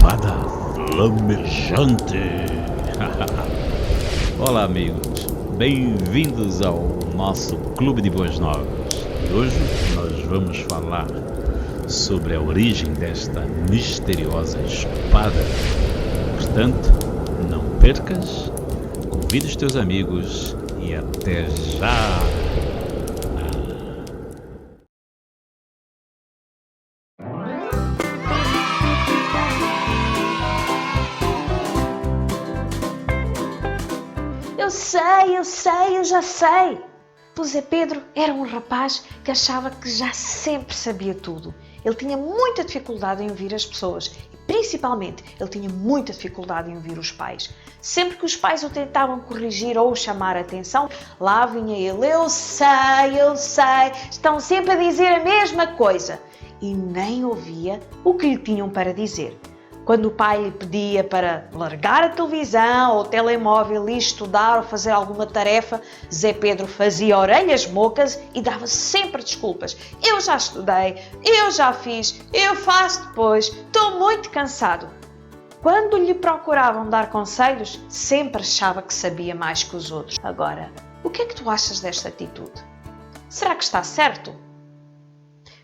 espada flamejante. Olá amigos, bem-vindos ao nosso Clube de Boas Novas. E hoje nós vamos falar sobre a origem desta misteriosa espada. Portanto, não percas, convida os teus amigos e até já! Eu já sei! O Zé Pedro era um rapaz que achava que já sempre sabia tudo. Ele tinha muita dificuldade em ouvir as pessoas e, principalmente, ele tinha muita dificuldade em ouvir os pais. Sempre que os pais o tentavam corrigir ou chamar a atenção, lá vinha ele: eu sei, estão sempre a dizer a mesma coisa. E nem ouvia o que lhe tinham para dizer. Quando o pai lhe pedia para largar a televisão ou o telemóvel e estudar ou fazer alguma tarefa, Zé Pedro fazia orelhas mocas e dava sempre desculpas. Eu já estudei, eu já fiz, eu faço depois, estou muito cansado. Quando lhe procuravam dar conselhos, sempre achava que sabia mais que os outros. Agora, o que é que tu achas desta atitude? Será que está certo?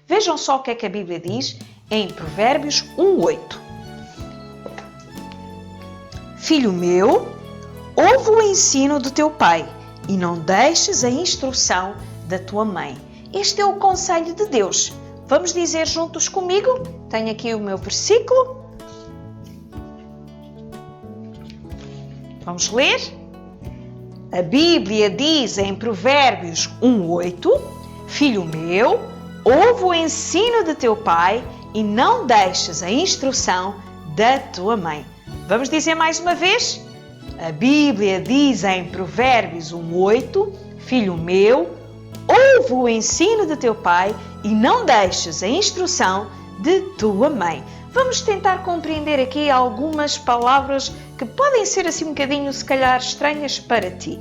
Vejam só o que é que a Bíblia diz em Provérbios 1:8. Filho meu, ouve o ensino do teu pai e não deixes a instrução da tua mãe. Este é o conselho de Deus. Vamos dizer juntos comigo? Tenho aqui o meu versículo. Vamos ler? A Bíblia diz em Provérbios 1:8: Filho meu, ouve o ensino de teu pai e não deixes a instrução da tua mãe. Vamos dizer mais uma vez? A Bíblia diz em Provérbios 1:8: Filho meu, ouve o ensino de teu pai e não deixes a instrução de tua mãe. Vamos tentar compreender aqui algumas palavras que podem ser assim um bocadinho, se calhar, estranhas para ti.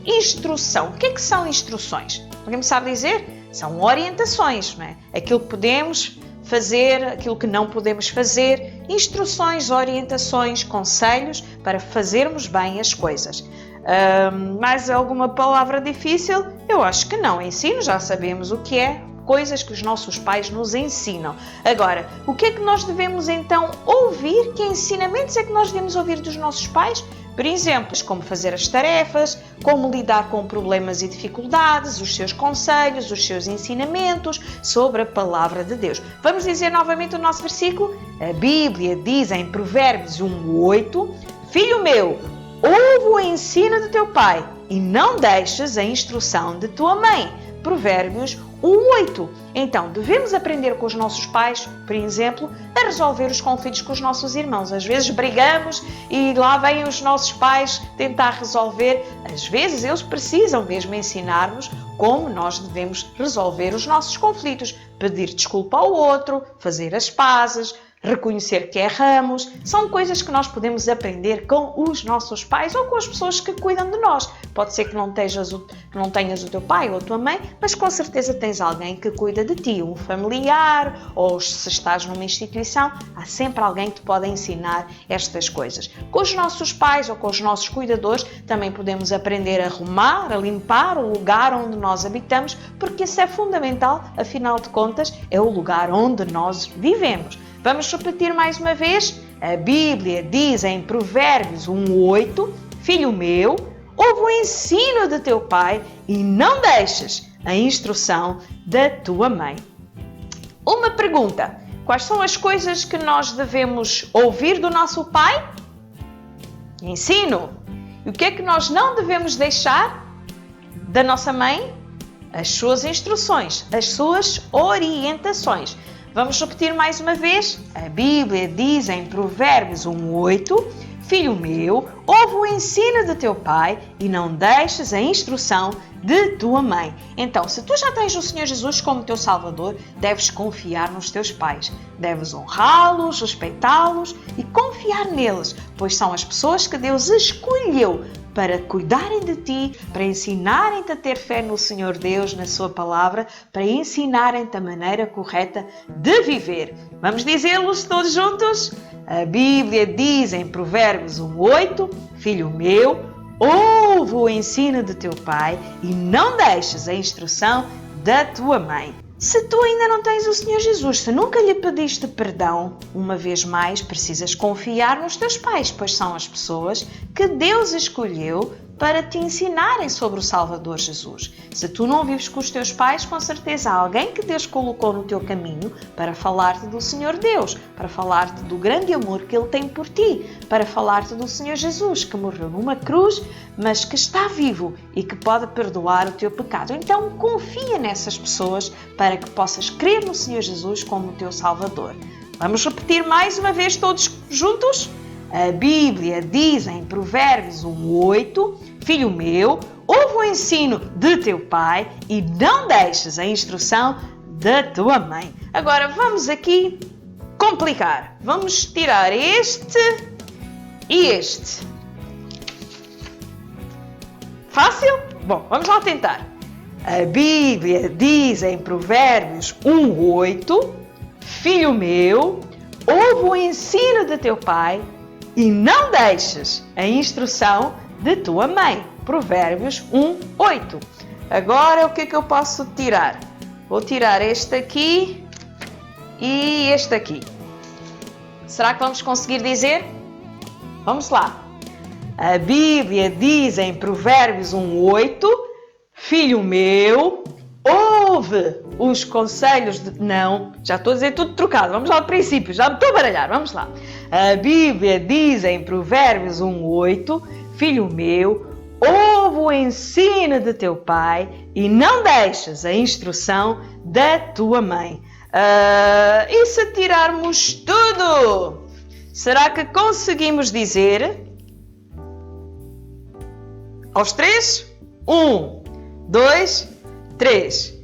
Instrução. O que é que são instruções? Alguém me sabe dizer? São orientações, não é? Aquilo que podemos fazer, aquilo que não podemos fazer, instruções, orientações, conselhos para fazermos bem as coisas. Mais alguma palavra difícil? Eu acho que não. Ensino, já sabemos o que é, coisas que os nossos pais nos ensinam. Agora, o que é que nós devemos então ouvir? Que ensinamentos é que nós devemos ouvir dos nossos pais? Por exemplo, como fazer as tarefas, como lidar com problemas e dificuldades, os seus conselhos, os seus ensinamentos sobre a palavra de Deus. Vamos dizer novamente o nosso versículo? A Bíblia diz em Provérbios 1:8: Filho meu, ouve o ensino de teu pai e não deixes a instrução de tua mãe. Provérbios 1:8. Então, devemos aprender com os nossos pais, por exemplo, a resolver os conflitos com os nossos irmãos. Às vezes brigamos e lá vêm os nossos pais tentar resolver. Às vezes eles precisam mesmo ensinar-nos como nós devemos resolver os nossos conflitos. Pedir desculpa ao outro, fazer as pazes, reconhecer que erramos. São coisas que nós podemos aprender com os nossos pais ou com as pessoas que cuidam de nós. Pode ser que não tenhas o teu pai ou a tua mãe, mas com certeza tens alguém que cuida de ti, um familiar, ou se estás numa instituição, há sempre alguém que te pode ensinar estas coisas. Com os nossos pais ou com os nossos cuidadores também podemos aprender a arrumar, a limpar o lugar onde nós habitamos, porque isso é fundamental, afinal de contas, é o lugar onde nós vivemos. Vamos repetir mais uma vez? A Bíblia diz em Provérbios 1:8: Filho meu, ouve o ensino de teu pai e não deixes a instrução da tua mãe. Uma pergunta: quais são as coisas que nós devemos ouvir do nosso pai? Ensino. E o que é que nós não devemos deixar da nossa mãe? As suas instruções, as suas orientações. Vamos repetir mais uma vez? A Bíblia diz em Provérbios 1:8: Filho meu, ouve o ensino de teu pai e não deixes a instrução de tua mãe. Então, se tu já tens o Senhor Jesus como teu Salvador, deves confiar nos teus pais. Deves honrá-los, respeitá-los e confiar neles, pois são as pessoas que Deus escolheu para cuidarem de ti, para ensinarem-te a ter fé no Senhor Deus, na sua palavra, para ensinarem-te a maneira correta de viver. Vamos dizê-los todos juntos? A Bíblia diz em Provérbios 1:8, filho meu, ouve o ensino de teu pai e não deixes a instrução da tua mãe. Se tu ainda não tens o Senhor Jesus, se nunca lhe pediste perdão, uma vez mais precisas confiar nos teus pais, pois são as pessoas que Deus escolheu para te ensinarem sobre o Salvador Jesus. Se tu não vives com os teus pais, com certeza há alguém que Deus colocou no teu caminho para falar-te do Senhor Deus, para falar-te do grande amor que Ele tem por ti, para falar-te do Senhor Jesus, que morreu numa cruz, mas que está vivo e que pode perdoar o teu pecado. Então confia nessas pessoas para que possas crer no Senhor Jesus como o teu Salvador. Vamos repetir mais uma vez todos juntos? A Bíblia diz em Provérbios 1:8, filho meu, ouve o ensino de teu pai e não deixes a instrução da tua mãe. Agora vamos aqui complicar. Vamos tirar este e este. Fácil? Bom, vamos lá tentar. A Bíblia diz em Provérbios 1:8, filho meu, ouve o ensino de teu pai e não deixes a instrução de tua mãe. Provérbios 1:8. Agora o que é que eu posso tirar? Vou tirar este aqui e este aqui. Será que vamos conseguir dizer? Vamos lá. A Bíblia diz em Provérbios 1:8, filho meu, ouve os conselhos de... Não, já estou a dizer tudo trocado. Vamos lá do princípio, já me estou a baralhar. Vamos lá. A Bíblia diz em Provérbios 1:8, filho meu, ouve o ensino de teu pai e não deixes a instrução da tua mãe. E se tirarmos tudo? Será que conseguimos dizer? Aos três? 1, 2, 3.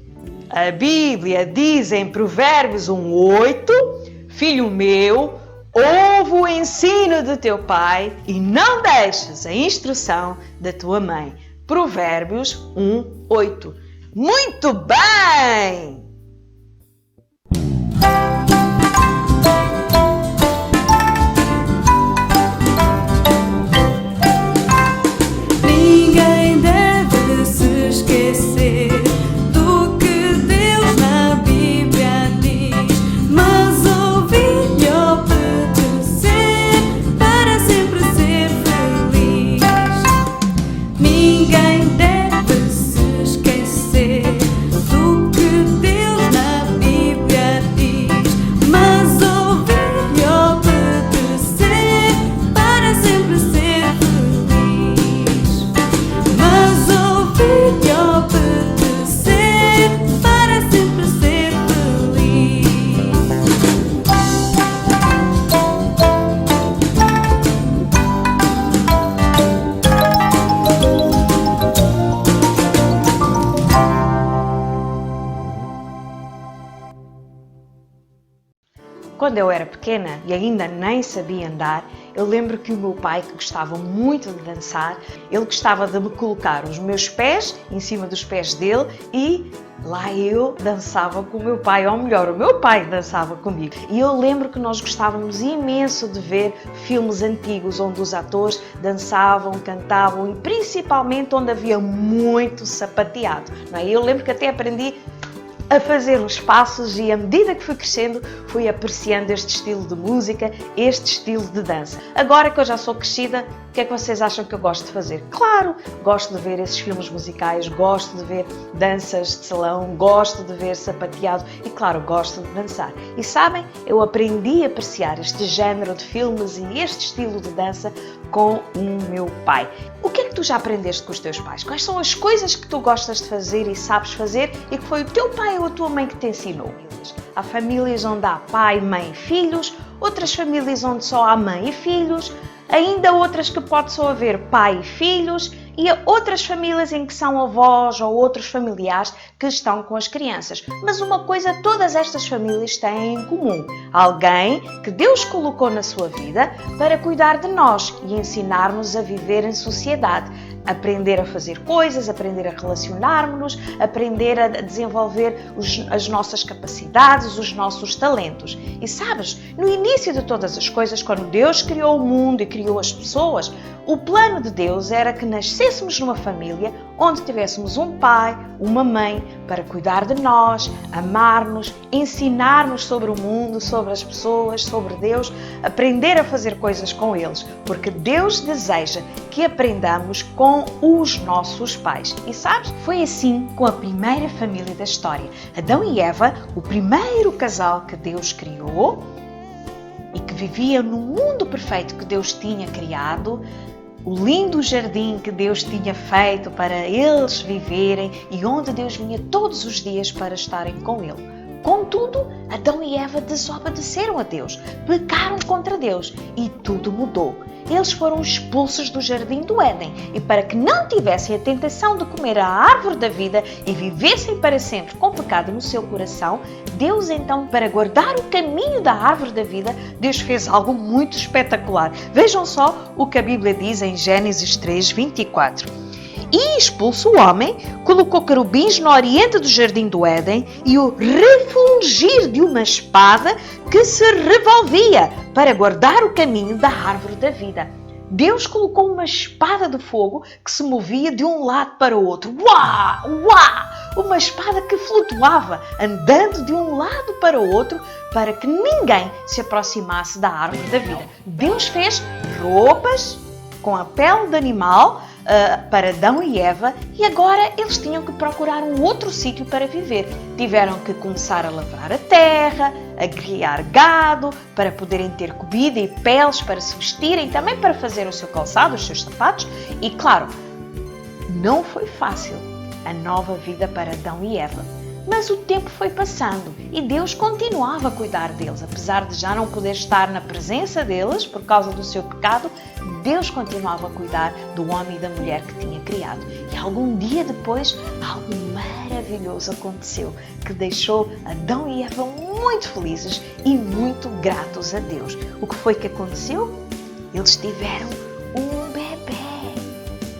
A Bíblia diz em Provérbios 1:8, filho meu, ouve o ensino de teu pai e não deixes a instrução da tua mãe. Provérbios 1:8. Muito bem! Ninguém deve se esquecer do que Deus na Bíblia diz, mas ouvir e obedecer para sempre ser feliz. Ninguém deve se esquecer do que Deus na Bíblia diz, mas ouvir e obedecer para sempre ser feliz. Mas ouvir e obedecer para sempre ser feliz. Quando eu era pequena e ainda nem sabia andar, eu lembro que o meu pai, que gostava muito de dançar, ele gostava de me colocar os meus pés em cima dos pés dele e lá eu dançava com o meu pai, ou melhor, o meu pai dançava comigo. E eu lembro que nós gostávamos imenso de ver filmes antigos onde os atores dançavam, cantavam e principalmente onde havia muito sapateado, não é? Eu lembro que até aprendi a fazer os passos e à medida que fui crescendo fui apreciando este estilo de música, este estilo de dança. Agora que eu já sou crescida, o que é que vocês acham que eu gosto de fazer? Claro, gosto de ver esses filmes musicais, gosto de ver danças de salão, gosto de ver sapateado e claro, gosto de dançar. E sabem, eu aprendi a apreciar este género de filmes e este estilo de dança com o meu pai. O que é que tu já aprendeste com os teus pais? Quais são as coisas que tu gostas de fazer e sabes fazer e que foi o teu pai ou a tua mãe que te ensinou? Há famílias onde há pai, mãe e filhos, outras famílias onde só há mãe e filhos, ainda outras que pode só haver pai e filhos E há outras famílias em que são avós ou outros familiares que estão com as crianças. Mas uma coisa todas estas famílias têm em comum: alguém que Deus colocou na sua vida para cuidar de nós e ensinar-nos a viver em sociedade. Aprender a fazer coisas, aprender a relacionar-nos, aprender a desenvolver as nossas capacidades, os nossos talentos. E sabes, no início de todas as coisas, quando Deus criou o mundo e criou as pessoas, o plano de Deus era que nascêssemos numa família onde tivéssemos um pai, uma mãe, para cuidar de nós, amar-nos, ensinar-nos sobre o mundo, sobre as pessoas, sobre Deus, aprender a fazer coisas com eles, porque Deus deseja que aprendamos com os nossos pais. E sabes, foi assim com a primeira família da história. Adão e Eva, o primeiro casal que Deus criou e que vivia no mundo perfeito que Deus tinha criado, o lindo jardim que Deus tinha feito para eles viverem e onde Deus vinha todos os dias para estarem com Ele. Contudo, Adão e Eva desobedeceram a Deus, pecaram contra Deus e tudo mudou. Eles foram expulsos do jardim do Éden e para que não tivessem a tentação de comer a árvore da vida e vivessem para sempre com pecado no seu coração, Deus então, para guardar o caminho da árvore da vida, Deus fez algo muito espetacular. Vejam só o que a Bíblia diz em Gênesis 3:24. E expulso o homem, colocou querubins no oriente do jardim do Éden e o refulgir de uma espada que se revolvia para guardar o caminho da árvore da vida. Deus colocou uma espada de fogo que se movia de um lado para o outro. Uau! Uau! Uma espada que flutuava, andando de um lado para o outro para que ninguém se aproximasse da árvore da vida. Deus fez roupas com a pele de animal para Adão e Eva e agora eles tinham que procurar um outro sítio para viver. Tiveram que começar a lavrar a terra, a criar gado, para poderem ter comida e peles para se vestirem, também para fazer o seu calçado, os seus sapatos. E claro, não foi fácil a nova vida para Adão e Eva. Mas o tempo foi passando e Deus continuava a cuidar deles. Apesar de já não poder estar na presença deles por causa do seu pecado, Deus continuava a cuidar do homem e da mulher que tinha criado. E algum dia depois, algo maravilhoso aconteceu que deixou Adão e Eva muito felizes e muito gratos a Deus. O que foi que aconteceu? Eles tiveram um bebê,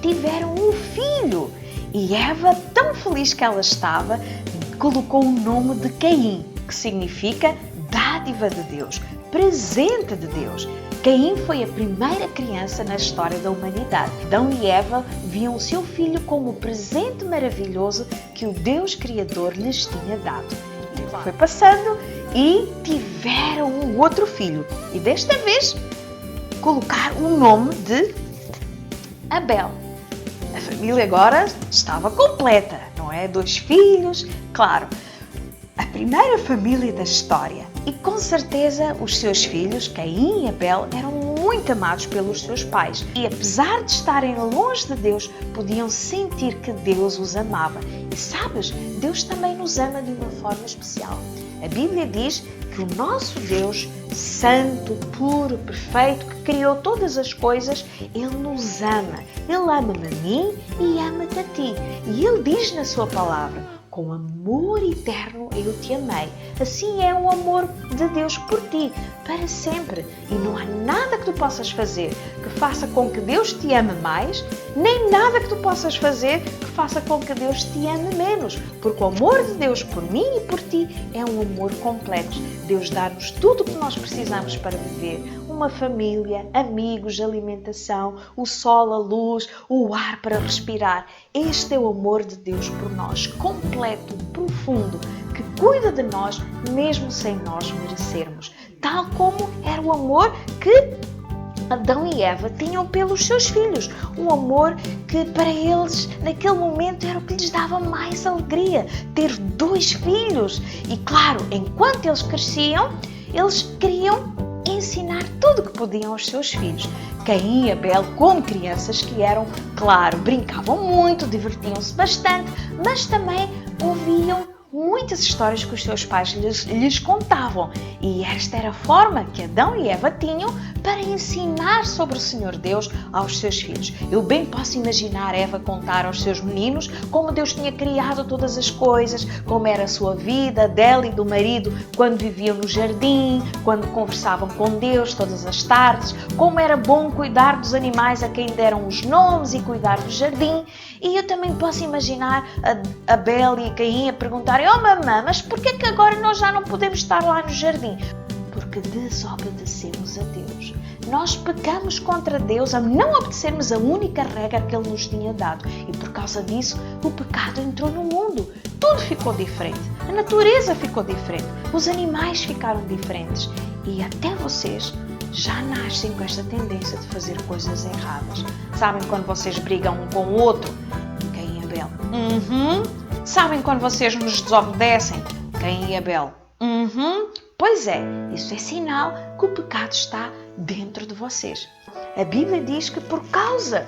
tiveram um filho. E Eva, tão feliz que ela estava, colocou o nome de Caim, que significa dádiva de Deus, presente de Deus. Caim foi a primeira criança na história da humanidade. Adão e Eva viam o seu filho como o presente maravilhoso que o Deus Criador lhes tinha dado. O tempo foi passando e tiveram um outro filho. E desta vez colocaram o nome de Abel. A família agora estava completa, não é? 2 filhos, claro, a primeira família da história. E com certeza os seus filhos, Caim e Abel, eram muito amados pelos seus pais. E apesar de estarem longe de Deus, podiam sentir que Deus os amava. E sabes, Deus também nos ama de uma forma especial. A Bíblia diz que o nosso Deus, santo, puro, perfeito, que criou todas as coisas, Ele nos ama. Ele ama-me a mim e ama-te a ti. E Ele diz na sua palavra: com amor eterno eu te amei. Assim é o amor de Deus por ti, para sempre. E não há nada que tu possas fazer que faça com que Deus te ame mais, nem nada que tu possas fazer que faça com que Deus te ame menos. Porque o amor de Deus por mim e por ti é um amor completo. Deus dá-nos tudo o que nós precisamos para viver. Uma família, amigos, alimentação, o sol, a luz, o ar para respirar. Este é o amor de Deus por nós, completo, profundo, que cuida de nós mesmo sem nós merecermos. Tal como era o amor que Adão e Eva tinham pelos seus filhos. Um amor que para eles, naquele momento, era o que lhes dava mais alegria. Ter 2 filhos. E claro, enquanto eles cresciam, eles queriam ensinar tudo o que podiam aos seus filhos. Caim e Abel, como crianças que eram, claro, brincavam muito, divertiam-se bastante, mas também ouviam muitas histórias que os seus pais lhes contavam. E esta era a forma que Adão e Eva tinham para ensinar sobre o Senhor Deus aos seus filhos. Eu bem posso imaginar Eva contar aos seus meninos como Deus tinha criado todas as coisas, como era a sua vida, dela e do marido, quando viviam no jardim, quando conversavam com Deus todas as tardes, como era bom cuidar dos animais a quem deram os nomes e cuidar do jardim. E eu também posso imaginar Abel e Caim a perguntarem: "Oh mamãe, mas porquê que agora nós já não podemos estar lá no jardim?" Porque desobedecemos a Deus. Nós pecamos contra Deus a não obedecermos a única regra que Ele nos tinha dado. E por causa disso, o pecado entrou no mundo. Tudo ficou diferente. A natureza ficou diferente. Os animais ficaram diferentes. E até vocês já nascem com esta tendência de fazer coisas erradas. Sabem quando vocês brigam um com o outro? Caim e Abel. Sabem quando vocês nos desobedecem? Caim e Abel. Pois é, isso é sinal que o pecado está dentro de vocês. A Bíblia diz que por causa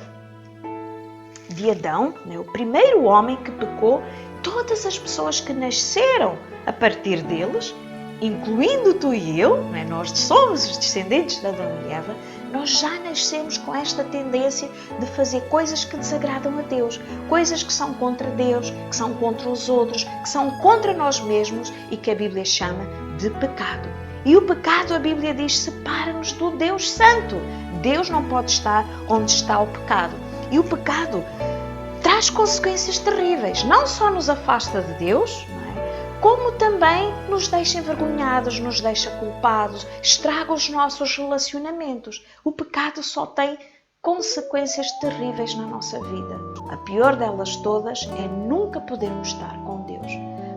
de Adão, o primeiro homem que pecou, todas as pessoas que nasceram a partir deles, incluindo tu e eu, nós somos os descendentes de Adão e Eva, nós já nascemos com esta tendência de fazer coisas que desagradam a Deus, coisas que são contra Deus, que são contra os outros, que são contra nós mesmos e que a Bíblia chama de pecado. E o pecado, a Bíblia diz, separa-nos do Deus Santo. Deus não pode estar onde está o pecado. E o pecado traz consequências terríveis. Não só nos afasta de Deus, como também nos deixa envergonhados, nos deixa culpados, estraga os nossos relacionamentos. O pecado só tem consequências terríveis na nossa vida. A pior delas todas é nunca podermos estar com Deus.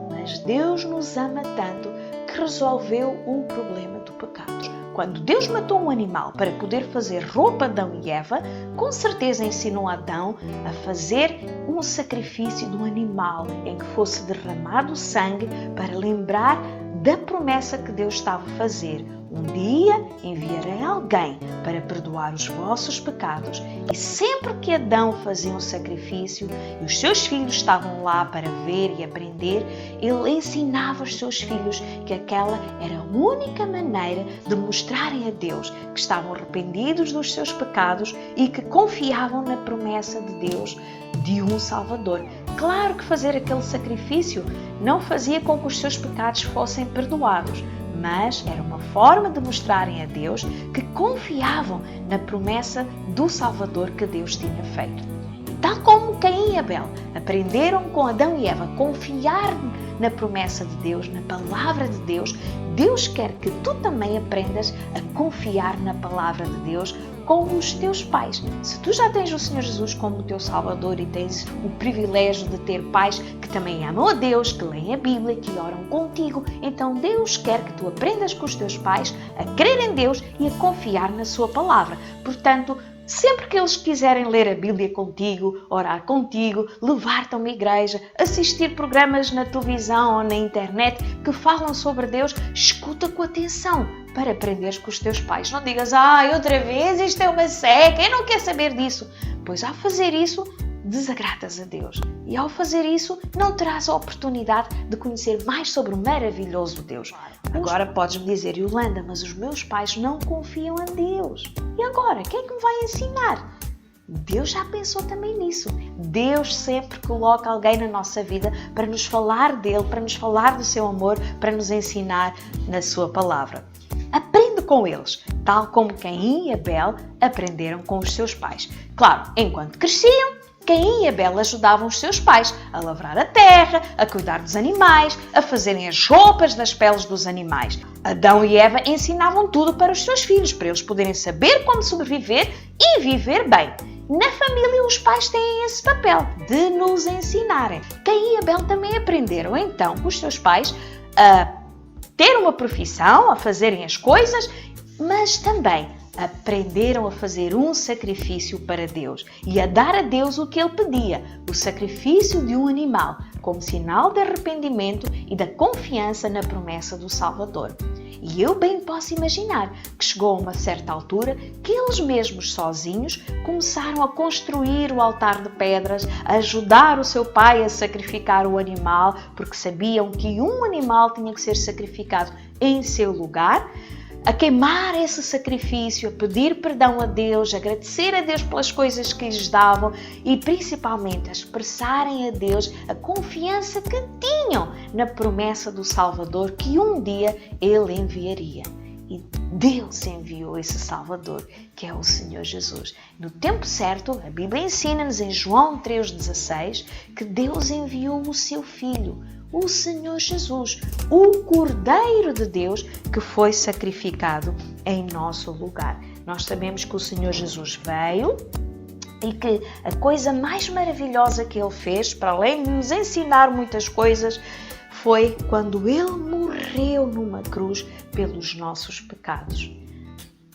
Mas Deus nos ama tanto que resolveu o problema do pecado. Quando Deus matou um animal para poder fazer roupa de Adão e Eva, com certeza ensinou Adão a fazer um sacrifício de um animal em que fosse derramado sangue para lembrar da promessa que Deus estava a fazer. Um dia enviarei alguém para perdoar os vossos pecados. E sempre que Adão fazia um sacrifício e os seus filhos estavam lá para ver e aprender, ele ensinava aos seus filhos que aquela era a única maneira de mostrarem a Deus que estavam arrependidos dos seus pecados e que confiavam na promessa de Deus de um Salvador. Claro que fazer aquele sacrifício não fazia com que os seus pecados fossem perdoados, mas era uma forma de mostrarem a Deus que confiavam na promessa do Salvador que Deus tinha feito. Tal como Caim e Abel aprenderam com Adão e Eva a confiar na promessa de Deus, na palavra de Deus, Deus quer que tu também aprendas a confiar na palavra de Deus com os teus pais. Se tu já tens o Senhor Jesus como teu Salvador e tens o privilégio de ter pais que também amam a Deus, que leem a Bíblia, que oram contigo, então Deus quer que tu aprendas com os teus pais a crer em Deus e a confiar na sua palavra. Portanto, sempre que eles quiserem ler a Bíblia contigo, orar contigo, levar-te a uma igreja, assistir programas na televisão ou na internet que falam sobre Deus, escuta com atenção para aprenderes com os teus pais. Não digas: outra vez isto é uma seca, eu não quero saber disso. Pois ao fazer isso, desagradas a Deus. E ao fazer isso, não terás a oportunidade de conhecer mais sobre o maravilhoso Deus. Agora podes-me dizer: Yolanda, mas os meus pais não confiam em Deus. E agora, quem é que me vai ensinar? Deus já pensou também nisso. Deus sempre coloca alguém na nossa vida para nos falar dele, para nos falar do seu amor, para nos ensinar na sua palavra. Aprende com eles, tal como Caim e Abel aprenderam com os seus pais. Claro, enquanto cresciam, Caim e Abel ajudavam os seus pais a lavrar a terra, a cuidar dos animais, a fazerem as roupas das peles dos animais. Adão e Eva ensinavam tudo para os seus filhos, para eles poderem saber como sobreviver e viver bem. Na família, os pais têm esse papel de nos ensinarem. Caim e Abel também aprenderam, então, com os seus pais a ter uma profissão, a fazerem as coisas, mas também aprenderam a fazer um sacrifício para Deus e a dar a Deus o que Ele pedia, o sacrifício de um animal, como sinal de arrependimento e da confiança na promessa do Salvador. E eu bem posso imaginar que chegou a uma certa altura que eles mesmos sozinhos começaram a construir o altar de pedras, a ajudar o seu pai a sacrificar o animal, porque sabiam que um animal tinha que ser sacrificado em seu lugar, a queimar esse sacrifício, a pedir perdão a Deus, a agradecer a Deus pelas coisas que lhes davam e principalmente a expressarem a Deus a confiança que tinham na promessa do Salvador que um dia Ele enviaria. E Deus enviou esse Salvador, que é o Senhor Jesus. No tempo certo, a Bíblia ensina-nos em João 3,16 que Deus enviou o seu Filho, o Senhor Jesus, o Cordeiro de Deus que foi sacrificado em nosso lugar. Nós sabemos que o Senhor Jesus veio e que a coisa mais maravilhosa que Ele fez, para além de nos ensinar muitas coisas, foi quando Ele morreu numa cruz pelos nossos pecados.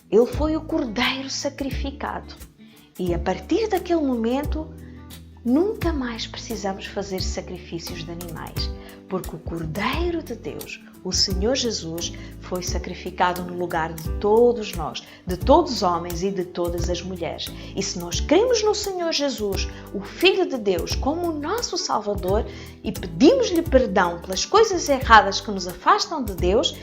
Ele foi o Cordeiro sacrificado e a partir daquele momento nunca mais precisamos fazer sacrifícios de animais, porque o Cordeiro de Deus, o Senhor Jesus, foi sacrificado no lugar de todos nós, de todos os homens e de todas as mulheres. E se nós cremos no Senhor Jesus, o Filho de Deus, como o nosso Salvador, e pedimos-lhe perdão pelas coisas erradas que nos afastam de Deus,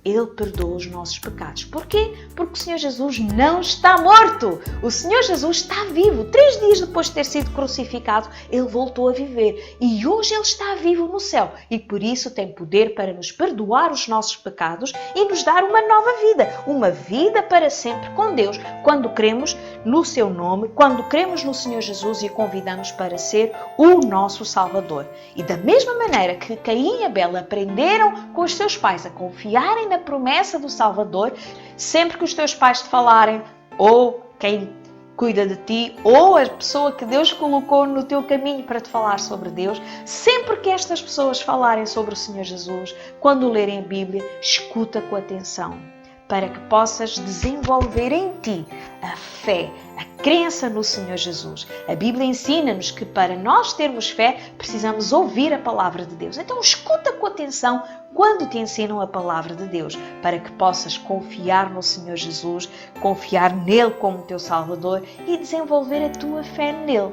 Ele perdoa os nossos pecados. Porquê? Porque o Senhor Jesus não está morto. O Senhor Jesus está vivo. 3 dias depois de ter sido crucificado, Ele voltou a viver. E hoje Ele está vivo no céu. E por isso tem poder para nos perdoar os nossos pecados e nos dar uma nova vida. Uma vida para sempre com Deus. Quando cremos no seu nome, quando cremos no Senhor Jesus e o convidamos para ser o nosso Salvador. E da mesma maneira que Caim e Abel aprenderam com os seus pais a confiarem na promessa do Salvador, sempre que os teus pais te falarem, ou quem cuida de ti, ou a pessoa que Deus colocou no teu caminho para te falar sobre Deus, sempre que estas pessoas falarem sobre o Senhor Jesus, quando lerem a Bíblia, escuta com atenção, para que possas desenvolver em ti a fé, a crença no Senhor Jesus. A Bíblia ensina-nos que para nós termos fé, precisamos ouvir a palavra de Deus. Então escuta com atenção quando te ensinam a palavra de Deus, para que possas confiar no Senhor Jesus, confiar nele como teu Salvador e desenvolver a tua fé nele.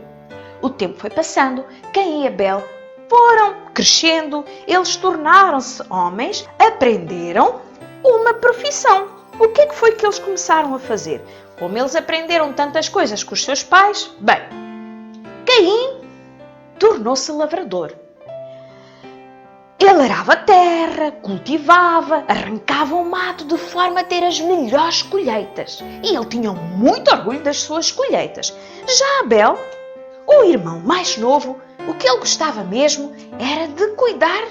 O tempo foi passando, Caim e Abel foram crescendo, eles tornaram-se homens, aprenderam uma profissão. O que é que foi que eles começaram a fazer? Como eles aprenderam tantas coisas com os seus pais, bem, Caim tornou-se lavrador. Ele arava a terra, cultivava, arrancava o mato de forma a ter as melhores colheitas. E ele tinha muito orgulho das suas colheitas. Já Abel, o irmão mais novo, o que ele gostava mesmo era de cuidar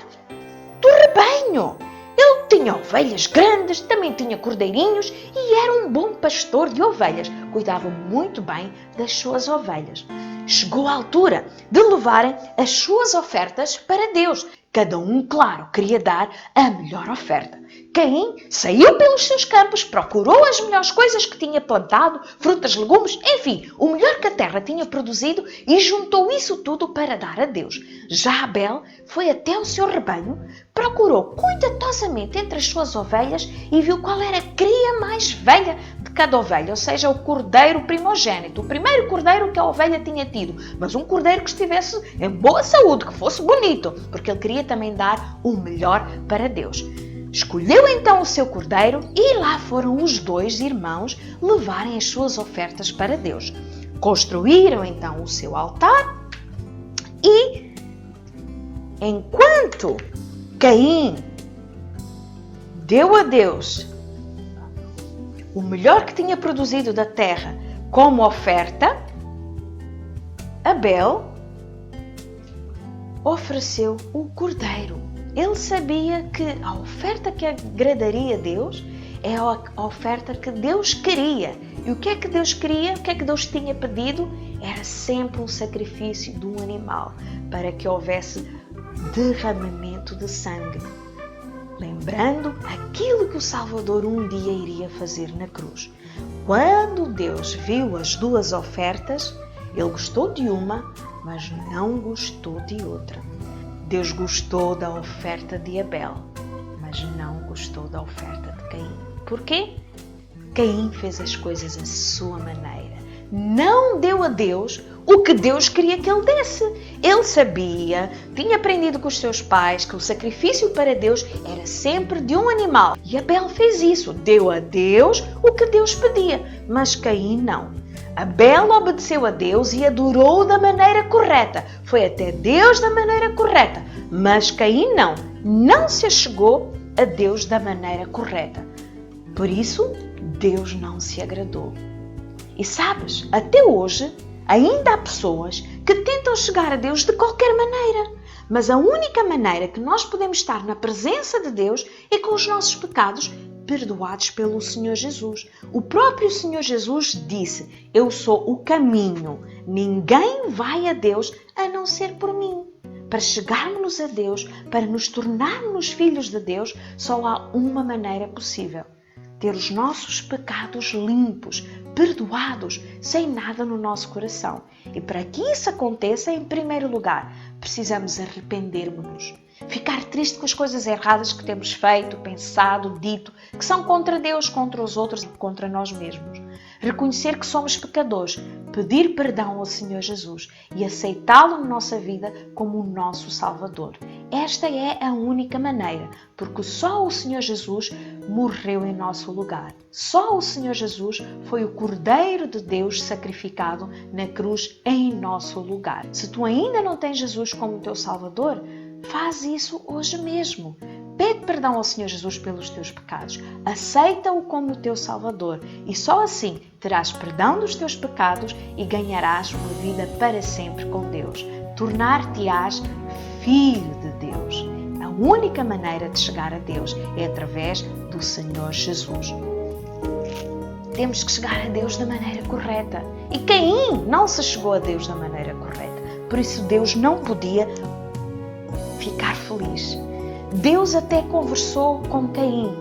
do rebanho. Ele tinha ovelhas grandes, também tinha cordeirinhos e era um bom pastor de ovelhas. Cuidava muito bem das suas ovelhas. Chegou a altura de levarem as suas ofertas para Deus. Cada um, claro, queria dar a melhor oferta. Caim saiu pelos seus campos, procurou as melhores coisas que tinha plantado, frutas, legumes, enfim, o melhor que a terra tinha produzido e juntou isso tudo para dar a Deus. Já Abel foi até o seu rebanho, procurou cuidadosamente entre as suas ovelhas e viu qual era a cria mais velha de cada ovelha, ou seja, o cordeiro primogênito, o primeiro cordeiro que a ovelha tinha tido, mas um cordeiro que estivesse em boa saúde, que fosse bonito, porque ele queria também dar o melhor para Deus. Escolheu então o seu cordeiro e lá foram os 2 irmãos levarem as suas ofertas para Deus. Construíram então o seu altar e, enquanto Caim deu a Deus o melhor que tinha produzido da terra como oferta, Abel ofereceu o cordeiro. Ele sabia que a oferta que agradaria a Deus é a oferta que Deus queria. E o que é que Deus queria? O que é que Deus tinha pedido? Era sempre um sacrifício de um animal, para que houvesse derramamento de sangue. Lembrando aquilo que o Salvador um dia iria fazer na cruz. quando Deus viu as duas ofertas, Ele gostou de uma, mas não gostou de outra. Deus gostou da oferta de Abel, mas não gostou da oferta de Caim. Porquê? Caim fez as coisas à sua maneira. Não deu a Deus o que Deus queria que ele desse. Ele sabia, tinha aprendido com os seus pais que o sacrifício para Deus era sempre de um animal. E Abel fez isso, deu a Deus o que Deus pedia, mas Caim não. Abel obedeceu a Deus e adorou da maneira correta. Foi até Deus da maneira correta, mas Caim não se achegou a Deus da maneira correta. Por isso, Deus não se agradou. E sabes, até hoje, ainda há pessoas que tentam chegar a Deus de qualquer maneira. Mas a única maneira que nós podemos estar na presença de Deus é com os nossos pecados perdoados pelo Senhor Jesus. O próprio Senhor Jesus disse: eu sou o caminho, ninguém vai a Deus a não ser por mim. Para chegarmos a Deus, para nos tornarmos filhos de Deus, só há uma maneira possível: ter os nossos pecados limpos, perdoados, sem nada no nosso coração. E para que isso aconteça, em primeiro lugar, precisamos arrepender-nos. Ficar triste com as coisas erradas que temos feito, pensado, dito, que são contra Deus, contra os outros e contra nós mesmos. Reconhecer que somos pecadores, pedir perdão ao Senhor Jesus e aceitá-lo na nossa vida como o nosso Salvador. Esta é a única maneira, porque só o Senhor Jesus morreu em nosso lugar. Só o Senhor Jesus foi o Cordeiro de Deus sacrificado na cruz em nosso lugar. Se tu ainda não tens Jesus como teu Salvador, faz isso hoje mesmo. Pede perdão ao Senhor Jesus pelos teus pecados. Aceita-o como teu Salvador. E só assim terás perdão dos teus pecados e ganharás uma vida para sempre com Deus. Tornar-te-ás filho de Deus. A única maneira de chegar a Deus é através do Senhor Jesus. Temos que chegar a Deus da maneira correta. E Caim não se chegou a Deus da maneira correta. Por isso Deus não podia ficar feliz. Deus até conversou com Caim,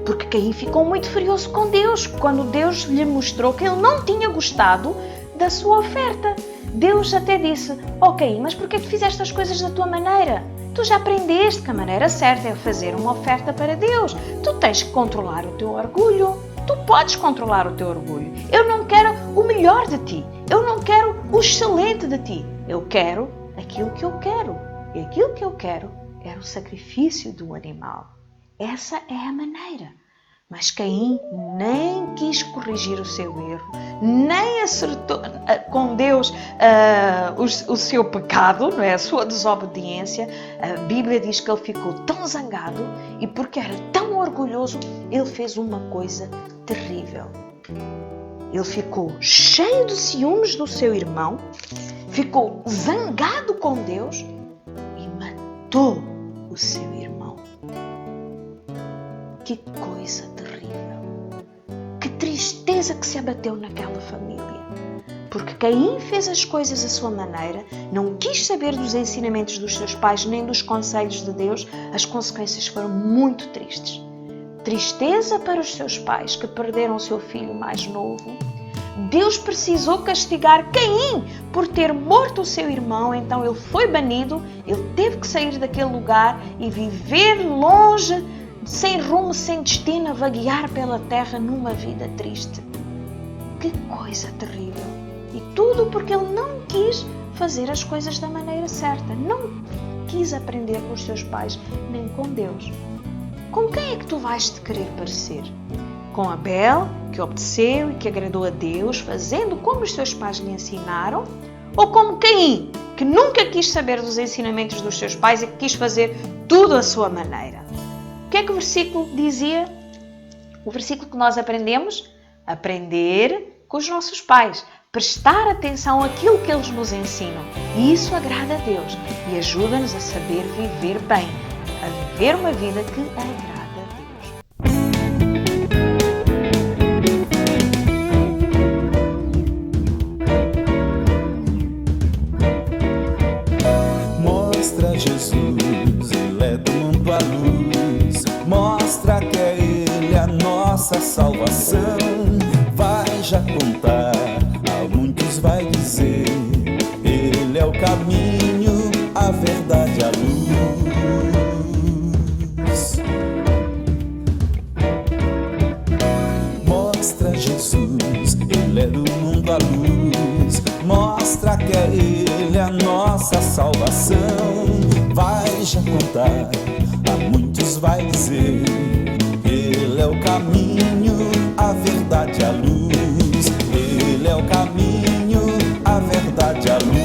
porque Caim ficou muito furioso com Deus quando Deus lhe mostrou que ele não tinha gostado da sua oferta. Deus até disse: Caim, mas por que tu fizeste as coisas da tua maneira? Tu já aprendeste que a maneira certa é fazer uma oferta para Deus. Tu tens que controlar o teu orgulho. Tu podes controlar o teu orgulho. Eu não quero o melhor de ti. Eu não quero o excelente de ti. Eu quero aquilo que eu quero. E aquilo que eu quero era o sacrifício do animal. Essa é a maneira. Mas Caim nem quis corrigir o seu erro, nem acertou com Deus o seu pecado, não é? A sua desobediência. A Bíblia diz que ele ficou tão zangado e porque era tão orgulhoso, ele fez uma coisa terrível. Ele ficou cheio de ciúmes do seu irmão, ficou zangado com Deus e matou o seu irmão. Que coisa terrível. Que tristeza que se abateu naquela família. Porque Caim fez as coisas à sua maneira, não quis saber dos ensinamentos dos seus pais nem dos conselhos de Deus. As consequências foram muito tristes. Tristeza para os seus pais que perderam o seu filho mais novo. Deus precisou castigar Caim por ter morto o seu irmão, então ele foi banido, ele teve que sair daquele lugar e viver longe, sem rumo, sem destino, a vaguear pela terra numa vida triste. Que coisa terrível! E tudo porque ele não quis fazer as coisas da maneira certa, não quis aprender com os seus pais nem com Deus. Com quem é que tu vais te querer parecer? Com Abel, que obedeceu e que agradou a Deus, fazendo como os seus pais lhe ensinaram? Ou como Caim, que nunca quis saber dos ensinamentos dos seus pais e que quis fazer tudo à sua maneira? O que é que o versículo dizia? O versículo que nós aprendemos? Aprender com os nossos pais. Prestar atenção àquilo que eles nos ensinam. E isso agrada a Deus e ajuda-nos a saber viver bem, a viver uma vida que agrada a Deus. Mostra Jesus, Ele é do mundo a luz. Mostra que é Ele a nossa salvação. já contar, a muitos vai dizer, ele é o caminho, a verdade, a luz. Mostra Jesus, ele é do mundo a luz, mostra que é ele a nossa salvação. Vai já contar, a muitos vai dizer, ele é o caminho, a verdade, a luz. Ele é o caminho, a verdade, a luz.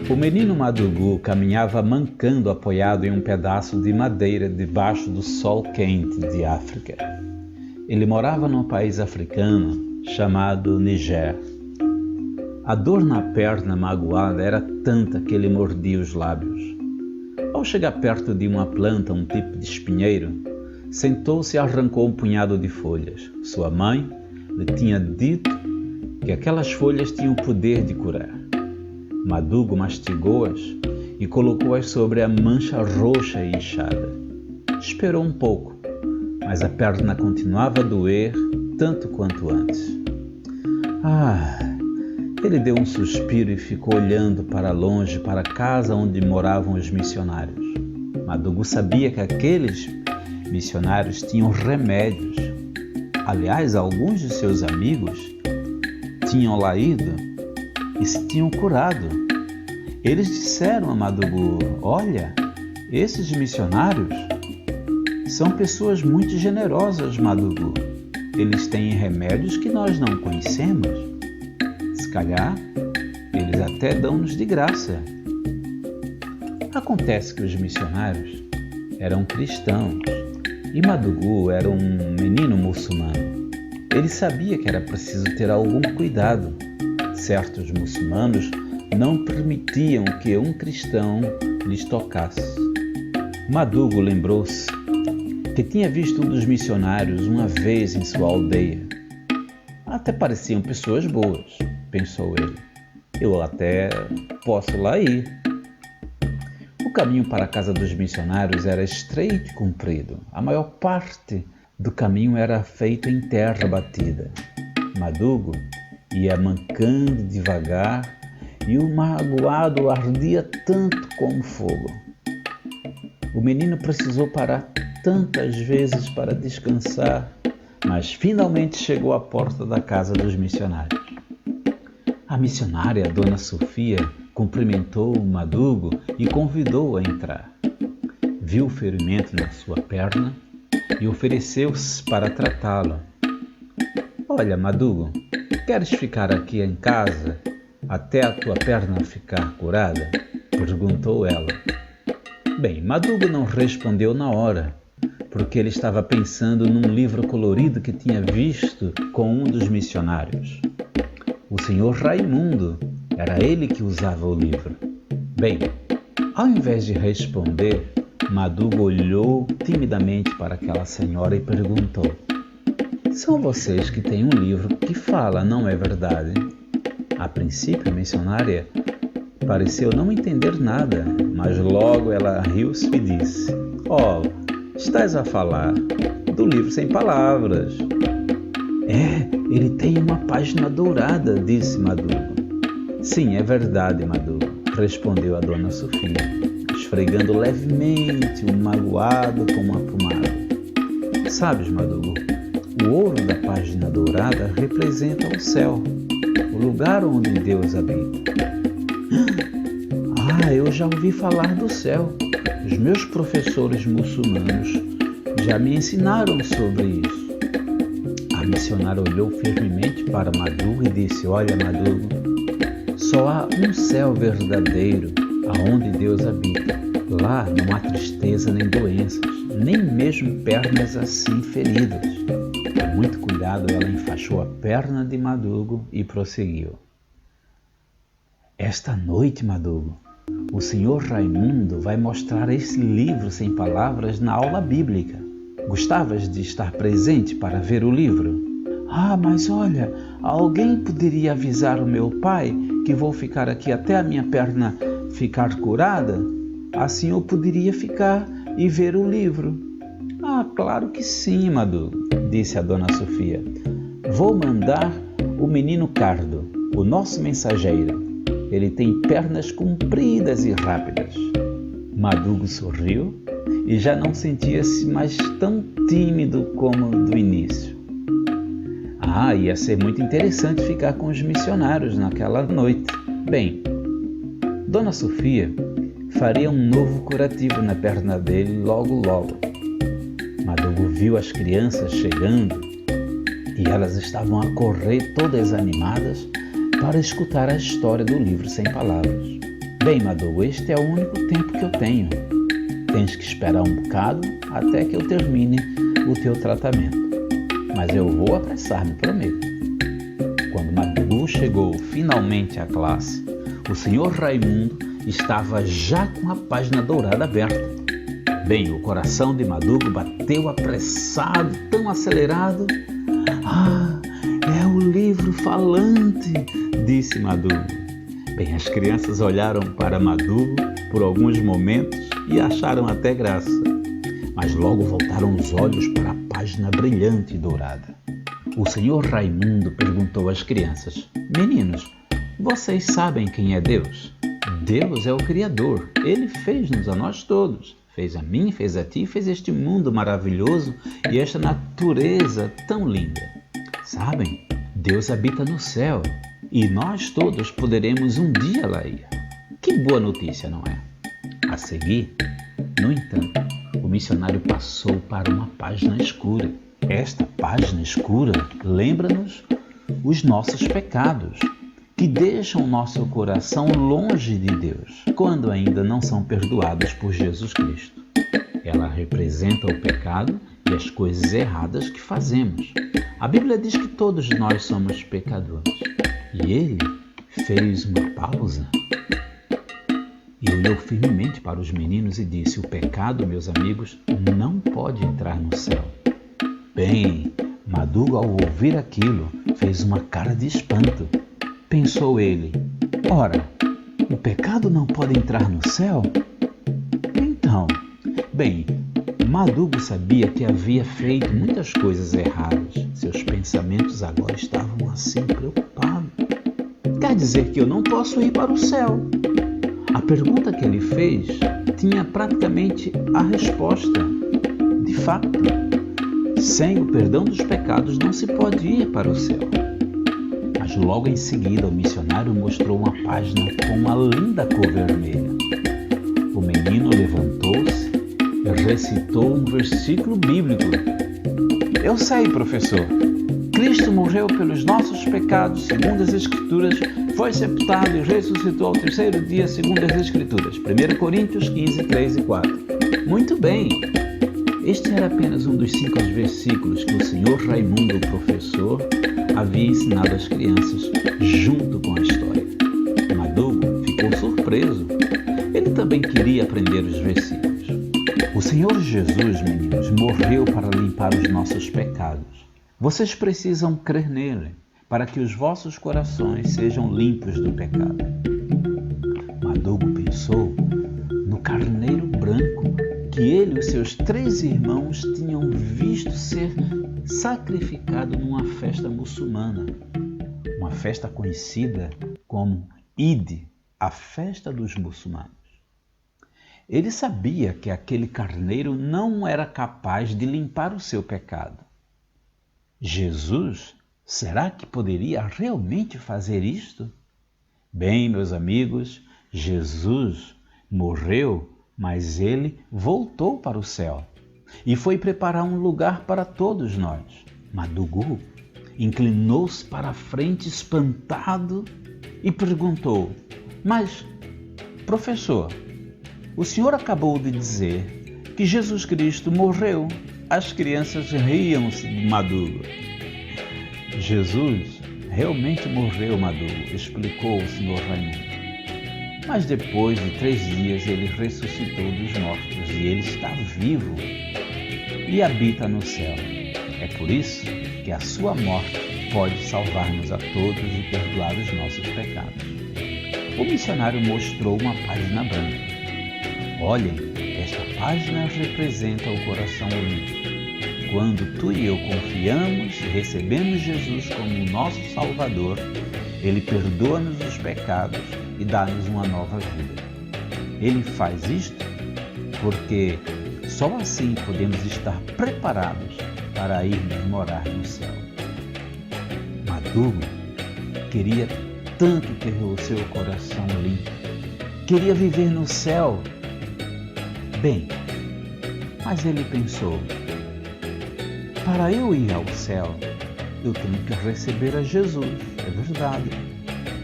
O menino Madugu caminhava mancando apoiado em um pedaço de madeira debaixo do sol quente de África. Ele morava num país africano chamado Niger. A dor na perna magoada era tanta que ele mordia os lábios. Ao chegar perto de uma planta, um tipo de espinheiro, sentou-se e arrancou um punhado de folhas. Sua mãe lhe tinha dito que aquelas folhas tinham o poder de curar. Madugu mastigou-as e colocou-as sobre a mancha roxa e inchada. Esperou um pouco, mas a perna continuava a doer tanto quanto antes. Ele deu um suspiro e ficou olhando para longe, para a casa onde moravam os missionários. Madugu sabia que aqueles missionários tinham remédios. Aliás, alguns de seus amigos tinham lá ido e se tinham curado. Eles disseram a Madugu: olha, esses missionários são pessoas muito generosas, Madugu. Eles têm remédios que nós não conhecemos. Se calhar, eles até dão-nos de graça. Acontece que os missionários eram cristãos e Madugu era um menino muçulmano. Ele sabia que era preciso ter algum cuidado. Certos muçulmanos não permitiam que um cristão lhes tocasse. Madugu lembrou-se que tinha visto um dos missionários uma vez em sua aldeia. Até pareciam pessoas boas, pensou ele. Eu até posso lá ir. O caminho para a casa dos missionários era estreito e comprido. A maior parte do caminho era feito em terra batida. Madugu ia mancando devagar e o magoado ardia tanto como fogo. O menino precisou parar tantas vezes para descansar, mas finalmente chegou à porta da casa dos missionários. A missionária, a dona Sofia, cumprimentou o Madugu e convidou-o a entrar. Viu o ferimento na sua perna e ofereceu-se para tratá-lo. Olha, Madugu, queres ficar aqui em casa até a tua perna ficar curada? Perguntou ela. Bem, Madugu não respondeu na hora, porque ele estava pensando num livro colorido que tinha visto com um dos missionários. O senhor Raimundo, era ele que usava o livro. Bem, ao invés de responder, Madugu olhou timidamente para aquela senhora e perguntou: são vocês que têm um livro que fala, não é verdade? A princípio, a missionária pareceu não entender nada, mas logo ela riu-se e disse: oh, estás a falar do livro sem palavras. Ele tem uma página dourada, disse Madugu. Sim, é verdade, Madugu, respondeu a dona Sofia, esfregando levemente o magoado com uma pomada. Sabes, Madugu, o ouro da página dourada representa o céu, o lugar onde Deus habita. Eu já ouvi falar do céu. Os meus professores muçulmanos já me ensinaram sobre isso. A missionária olhou firmemente para Madugu e disse: olha, Madugu, só há um céu verdadeiro aonde Deus habita. Lá não há tristeza nem doenças, nem mesmo pernas assim feridas. muito cuidado, ela enfaixou a perna de Madugo e prosseguiu. Esta noite, Madugo, o Sr. Raimundo vai mostrar esse livro sem palavras na aula bíblica. Gostavas de estar presente para ver o livro? Ah, mas olha, alguém poderia avisar o meu pai que vou ficar aqui até a minha perna ficar curada? Assim eu poderia ficar e ver o livro. Ah, claro que sim, Madugo, disse a dona Sofia. Vou mandar o menino Cardo, o nosso mensageiro. Ele tem pernas compridas e rápidas. Madugo sorriu e já não sentia-se mais tão tímido como do início. Ah, ia ser muito interessante ficar com os missionários naquela noite. Bem, Dona Sofia faria um novo curativo na perna dele logo. Madugo viu as crianças chegando e elas estavam a correr todas animadas para escutar a história do livro sem palavras. Bem, Madugo, este é o único tempo que eu tenho. Tens que esperar um bocado até que eu termine o teu tratamento. Mas eu vou apressar-me, prometo. Quando Madugo chegou finalmente à classe, o Sr. Raimundo estava já com a página dourada aberta. Bem, o coração de Madugo bateu apressado, tão acelerado. Ah, é o livro falante, disse Madugo. Bem, as crianças olharam para Madugo por alguns momentos e acharam até graça. Mas logo voltaram os olhos para a página brilhante e dourada. O Sr. Raimundo perguntou às crianças: Meninos, vocês sabem quem é Deus? Deus é o Criador. Ele fez-nos a nós todos. Fez a mim, fez a ti, fez este mundo maravilhoso e esta natureza tão linda. Sabem, Deus habita no céu e nós todos poderemos um dia lá ir. Que boa notícia, não é? A seguir, no entanto, o missionário passou para uma página escura. Esta página escura lembra-nos os nossos pecados, que deixam nosso coração longe de Deus, quando ainda não são perdoados por Jesus Cristo. Ela representa o pecado e as coisas erradas que fazemos. A Bíblia diz que todos nós somos pecadores. E ele fez uma pausa e olhou firmemente para os meninos e disse: o pecado, meus amigos, não pode entrar no céu. Bem, Madugo, ao ouvir aquilo, fez uma cara de espanto. Pensou ele: ora, o pecado não pode entrar no céu? Então, bem, Madugo sabia que havia feito muitas coisas erradas. Seus pensamentos agora estavam assim preocupados. Quer dizer que eu não posso ir para o céu? A pergunta que ele fez tinha praticamente a resposta. De fato, sem o perdão dos pecados não se pode ir para o céu. Mas logo em seguida o missionário mostrou uma página com uma linda cor vermelha. O menino levantou-se e recitou um versículo bíblico. Eu sei, professor. Cristo morreu pelos nossos pecados, segundo as Escrituras, foi sepultado e ressuscitou ao terceiro dia, segundo as Escrituras. 1 Coríntios 15, 3 e 4. Muito bem. Este era apenas um dos 5 versículos que o Sr. Raimundo, o professor, havia ensinado às crianças junto com a história. Madugo ficou surpreso. Ele também queria aprender os versículos. O Senhor Jesus, meninos, morreu para limpar os nossos pecados. Vocês precisam crer nele para que os vossos corações sejam limpos do pecado. Madugo pensou no carneiro branco que ele e os seus 3 irmãos tinham visto ser sacrificado numa festa muçulmana, uma festa conhecida como Eid, a festa dos muçulmanos. Ele sabia que aquele carneiro não era capaz de limpar o seu pecado. Jesus, será que poderia realmente fazer isto? Bem, meus amigos, Jesus morreu, mas ele voltou para o céu e foi preparar um lugar para todos nós. Madugo inclinou-se para a frente espantado e perguntou: mas, professor, o senhor acabou de dizer que Jesus Cristo morreu as crianças riam-se de Madugo. Jesus realmente morreu, Madugo, explicou o Sr. Raimundo. Mas depois de 3 dias ele ressuscitou dos mortos e ele está vivo e habita no céu. É por isso que a sua morte pode salvar-nos a todos e perdoar os nossos pecados. O missionário mostrou uma página branca. Olhem, esta página representa o coração unido. Quando tu e eu confiamos e recebemos Jesus como nosso Salvador, Ele perdoa-nos os pecados e dá-nos uma nova vida. Ele faz isto porque só assim podemos estar preparados para irmos morar no céu. Madugo queria tanto ter o seu coração limpo, queria viver no céu. Bem, mas ele pensou, para eu ir ao céu, eu tenho que receber a Jesus, é verdade.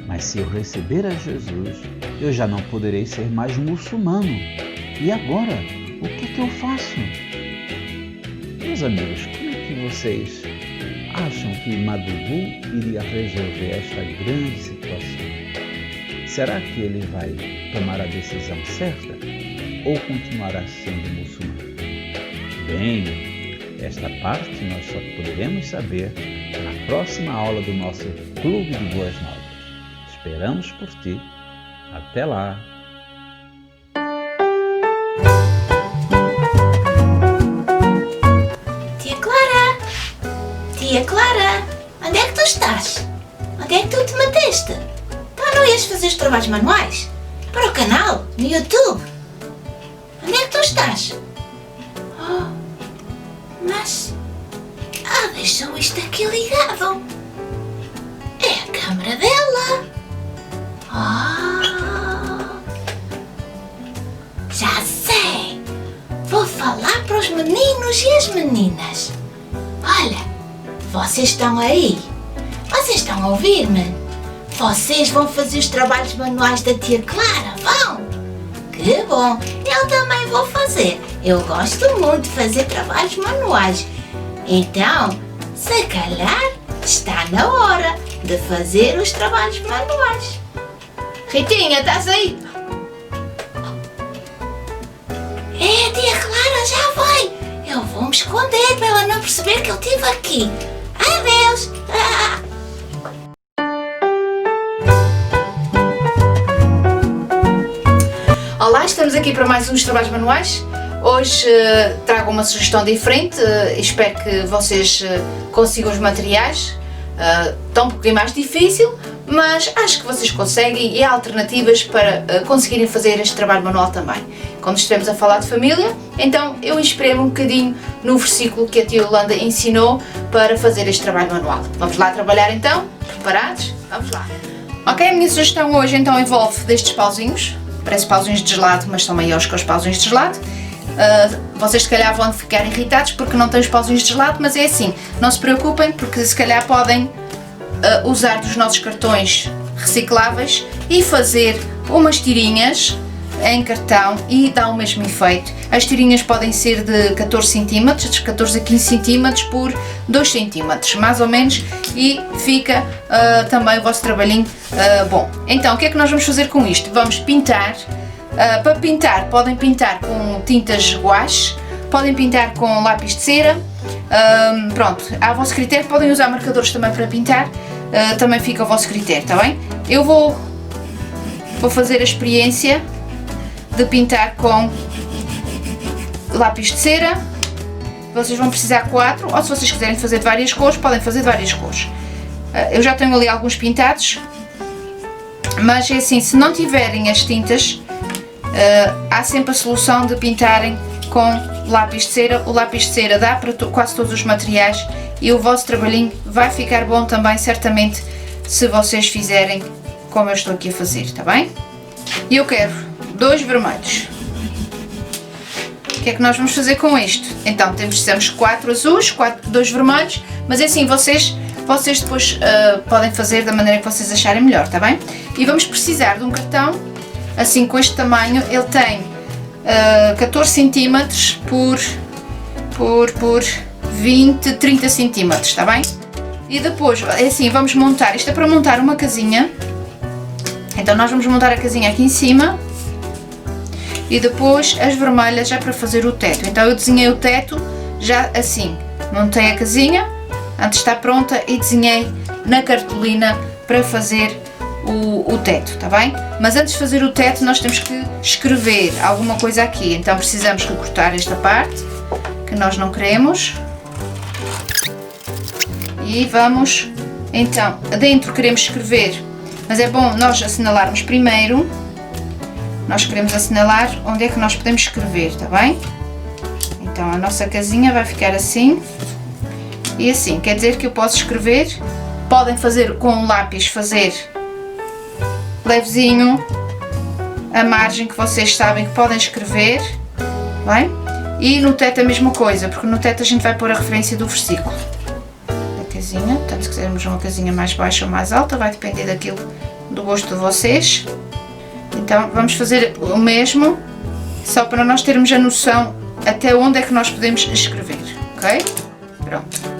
Mas se eu receber a Jesus, eu já não poderei ser mais muçulmano. E agora, o que eu faço? Meus amigos, como é que vocês acham que Madugu iria resolver esta grande situação? Será que ele vai tomar a decisão certa ou continuará sendo muçulmano? Bem, esta parte nós só poderemos saber na próxima aula do nosso Clube de Boas Novas. Esperamos por ti. Até lá! Tia Clara, onde é que tu estás? Onde é que tu te meteste? Então não ias fazer os trabalhos manuais? Para o canal, no YouTube? Onde é que tu estás? Oh, mas... deixou isto aqui ligado. É a câmara dela. Já sei. Vou falar para os meninos e as meninas. Olha, vocês estão aí? Vocês estão a ouvir-me? Vocês vão fazer os trabalhos manuais da tia Clara, vão? Que bom, eu também vou fazer. Eu gosto muito de fazer trabalhos manuais. Então, se calhar está na hora de fazer os trabalhos manuais. Ritinha, estás aí? É, tia Clara, já vai. Eu vou me esconder para ela não perceber que eu estive aqui. Adeus! Olá, estamos aqui para mais uns trabalhos manuais. Hoje trago uma sugestão diferente, espero que vocês consigam os materiais. Está um pouquinho mais difícil, mas acho que vocês conseguem e há alternativas para conseguirem fazer este trabalho manual também. Quando estivemos a falar de família, então eu inspirei-me um bocadinho no versículo que a tia Yolanda ensinou para fazer este trabalho manual. Vamos lá trabalhar então? Preparados? Vamos lá! Ok, a minha sugestão hoje então envolve destes pauzinhos. Parece pauzinhos de gelado, mas são maiores que os pauzinhos de gelado. Vocês se calhar vão ficar irritados porque não têm os pauzinhos de gelado, mas é assim, não se preocupem porque se calhar podem usar dos nossos cartões recicláveis e fazer umas tirinhas em cartão e dá o mesmo efeito. As tirinhas podem ser de 14 cm, de 14 a 15 cm por 2 cm, mais ou menos, e fica também o vosso trabalhinho bom. Então, o que é que nós vamos fazer com isto? Vamos pintar. Para pintar, podem pintar com tintas guache, podem pintar com lápis de cera, pronto, a vosso critério, podem usar marcadores também para pintar, também fica ao vosso critério, está bem? Eu vou fazer a experiência de pintar com lápis de cera. Vocês vão precisar 4, ou se vocês quiserem fazer de várias cores, podem fazer de várias cores. Eu já tenho ali alguns pintados, mas é assim, se não tiverem as tintas, há sempre a solução de pintarem com lápis de cera. O lápis de cera dá para quase todos os materiais e o vosso trabalhinho vai ficar bom também, certamente, se vocês fizerem como eu estou aqui a fazer, está bem? E eu quero 2 vermelhos. O que é que nós vamos fazer com isto? Então, precisamos 4 azuis, 2 vermelhos, mas é assim, vocês depois podem fazer da maneira que vocês acharem melhor, está bem? E vamos precisar de um cartão, assim com este tamanho, ele tem 14 cm por por 20, 30 centímetros, está bem? E depois, é assim, vamos montar, isto é para montar uma casinha. Então nós vamos montar a casinha aqui em cima. E depois as vermelhas já para fazer o teto. Então eu desenhei o teto já assim. Montei a casinha, antes está pronta, e desenhei na cartolina para fazer o teto, está bem? Mas antes de fazer o teto nós temos que escrever alguma coisa aqui. Então precisamos de cortar esta parte, que nós não queremos. E vamos, então, dentro queremos escrever, mas é bom nós assinalarmos primeiro. Nós queremos assinalar onde é que nós podemos escrever, está bem? Então a nossa casinha vai ficar assim. E assim, quer dizer que eu posso escrever. Podem fazer com um lápis, fazer levezinho a margem que vocês sabem que podem escrever, bem? E no teto a mesma coisa, porque no teto a gente vai pôr a referência do versículo da casinha. Portanto, se quisermos uma casinha mais baixa ou mais alta, vai depender daquilo, do gosto de vocês. Então vamos fazer o mesmo, só para nós termos a noção até onde é que nós podemos escrever, ok? Pronto.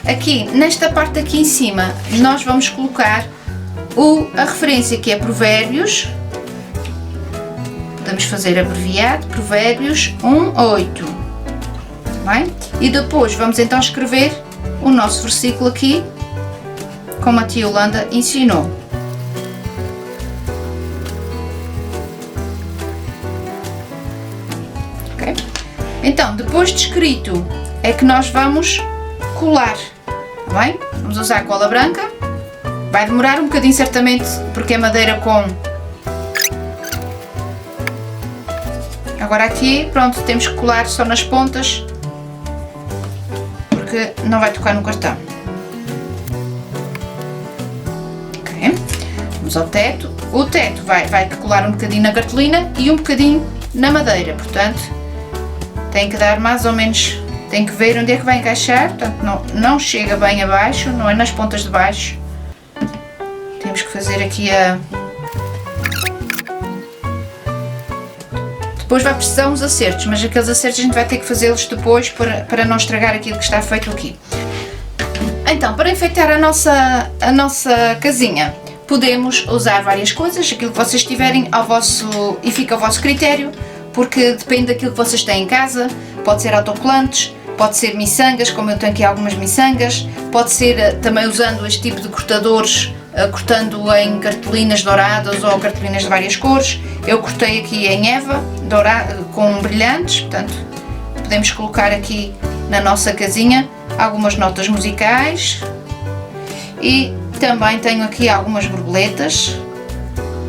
Aqui, nesta parte aqui em cima, nós vamos colocar a referência que é Provérbios. Podemos fazer abreviado, Provérbios 1:8, bem? E depois vamos então escrever o nosso versículo aqui, como a tia Yolanda ensinou. Okay? Então, depois de escrito, é que nós vamos colar, tá bem? Vamos usar cola branca. Vai demorar um bocadinho certamente, porque é madeira com... Agora aqui, pronto, temos que colar só nas pontas, porque não vai tocar no cartão. Ok. Vamos ao teto. O teto vai colar um bocadinho na cartolina e um bocadinho na madeira, portanto, tem que dar mais ou menos... Tem que ver onde é que vai encaixar, portanto não chega bem abaixo, não é nas pontas de baixo. Temos que fazer aqui a... Depois vai precisar uns acertos, mas aqueles acertos a gente vai ter que fazê-los depois para não estragar aquilo que está feito aqui. Então, para enfeitar a nossa casinha, podemos usar várias coisas, aquilo que vocês tiverem ao vosso... e fica ao vosso critério, porque depende daquilo que vocês têm em casa. Pode ser autocolantes, pode ser miçangas, como eu tenho aqui algumas miçangas, pode ser também usando este tipo de cortadores, cortando em cartolinas douradas ou cartolinas de várias cores. Eu cortei aqui em Eva, dourado, com brilhantes, portanto podemos colocar aqui na nossa casinha algumas notas musicais. E também tenho aqui algumas borboletas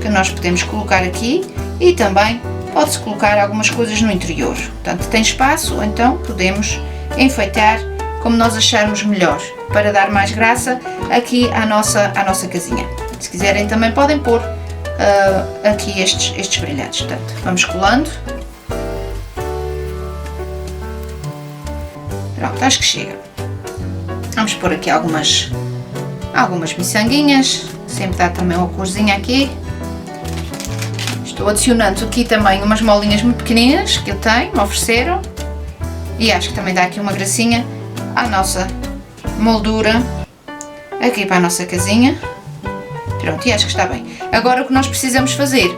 que nós podemos colocar aqui, e também pode-se colocar algumas coisas no interior. Portanto, tem espaço, então podemos enfeitar como nós acharmos melhor, para dar mais graça aqui à nossa casinha. Se quiserem também podem pôr aqui estes brilhantes. Portanto, vamos colando. Pronto, acho que chega. Vamos pôr aqui algumas miçanguinhas, sempre dá também uma corzinha aqui. Estou adicionando aqui também umas molinhas muito pequeninas que eu tenho, me ofereceram, e acho que também dá aqui uma gracinha à nossa moldura aqui para a nossa casinha. Pronto, e acho que está bem. Agora o que nós precisamos fazer,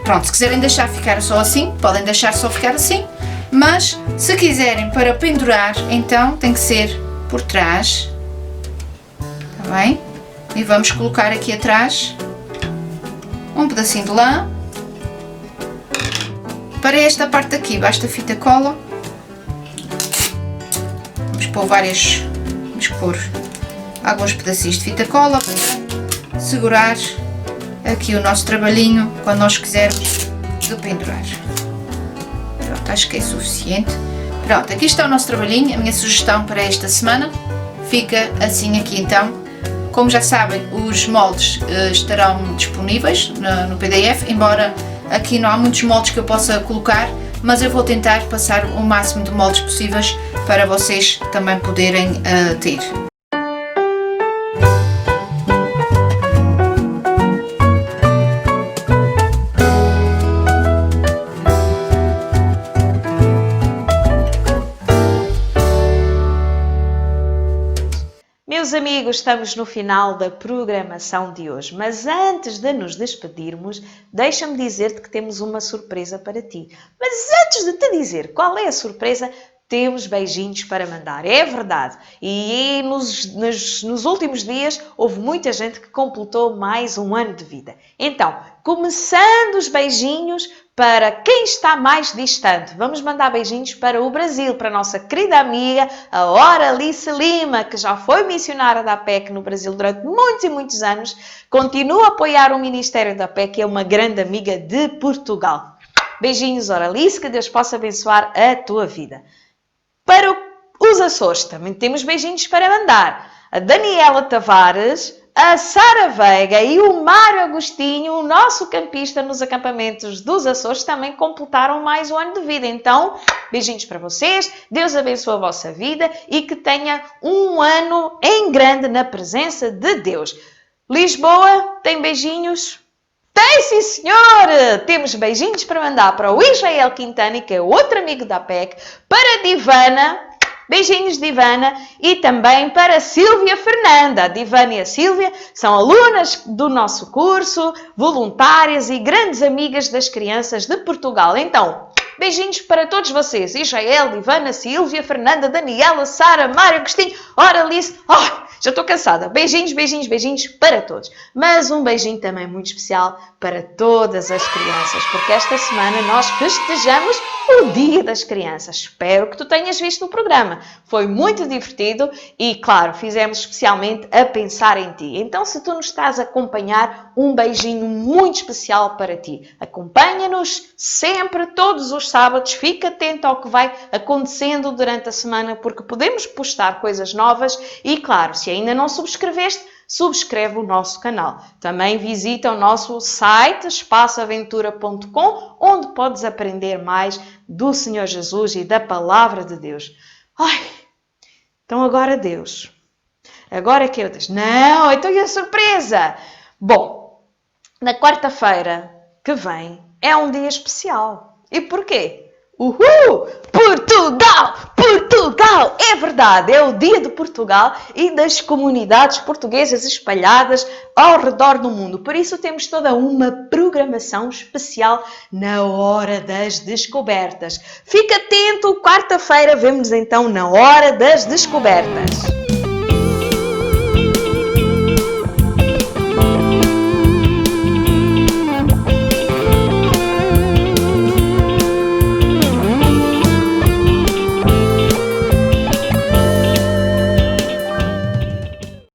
pronto, se quiserem deixar ficar só assim, podem deixar só ficar assim, mas se quiserem para pendurar, então tem que ser por trás, está bem? E vamos colocar aqui atrás um pedacinho de lã. Para esta parte aqui basta fita cola. Vamos pôr alguns pedacinhos de fita cola para segurar aqui o nosso trabalhinho quando nós quisermos de pendurar. Pronto, acho que é suficiente. Pronto, aqui está o nosso trabalhinho. A minha sugestão para esta semana fica assim aqui então. Como já sabem, os moldes estarão disponíveis no PDF, embora aqui não há muitos moldes que eu possa colocar, mas eu vou tentar passar o máximo de moldes possíveis para vocês também poderem ter. Meus amigos, estamos no final da programação de hoje, mas antes de nos despedirmos, deixa-me dizer-te que temos uma surpresa para ti. Mas antes de te dizer qual é a surpresa, temos beijinhos para mandar, é verdade. E nos últimos dias houve muita gente que completou mais um ano de vida. Então, começando os beijinhos para quem está mais distante. Vamos mandar beijinhos para o Brasil, para a nossa querida amiga, a Oralice Lima, que já foi missionária da APEC no Brasil durante muitos e muitos anos. Continua a apoiar o Ministério da APEC e é uma grande amiga de Portugal. Beijinhos, Oralice, que Deus possa abençoar a tua vida. Para os Açores também temos beijinhos para mandar. A Daniela Tavares, a Sara Veiga e o Mário Agostinho, o nosso campista nos acampamentos dos Açores, também completaram mais um ano de vida. Então, beijinhos para vocês, Deus abençoe a vossa vida e que tenha um ano em grande na presença de Deus. Lisboa, tem beijinhos? Tem, sim, senhor! Temos beijinhos para mandar para o Israel Quintana, que é outro amigo da PEC, para a Divana, beijinhos Divana, e também para a Sílvia Fernanda. A Divana e a Sílvia são alunas do nosso curso, voluntárias e grandes amigas das crianças de Portugal. Então, beijinhos para todos vocês. Israel, Divana, Sílvia, Fernanda, Daniela, Sara, Mário, Agostinho, Oralice. Já estou cansada. Beijinhos, beijinhos, beijinhos para todos. Mas um beijinho também muito especial para todas as crianças, porque esta semana nós festejamos o Dia das Crianças. Espero que tu tenhas visto o programa. Foi muito divertido e, claro, fizemos especialmente a pensar em ti. Então, se tu nos estás a acompanhar, um beijinho muito especial para ti. Acompanha-nos sempre, todos os sábados. Fica atento ao que vai acontecendo durante a semana, porque podemos postar coisas novas e, claro, se ainda não subscreveste, subscreve o nosso canal. Também visita o nosso site espaçoaventura.com, onde podes aprender mais do Senhor Jesus e da Palavra de Deus. Então agora Deus. Agora é que eu digo, não, então e a surpresa? Bom, na quarta-feira que vem é um dia especial. E porquê? Uhul! Portugal! Portugal! É verdade, é o dia de Portugal e das comunidades portuguesas espalhadas ao redor do mundo. Por isso temos toda uma programação especial na Hora das Descobertas. Fica atento, quarta-feira vemos então na Hora das Descobertas.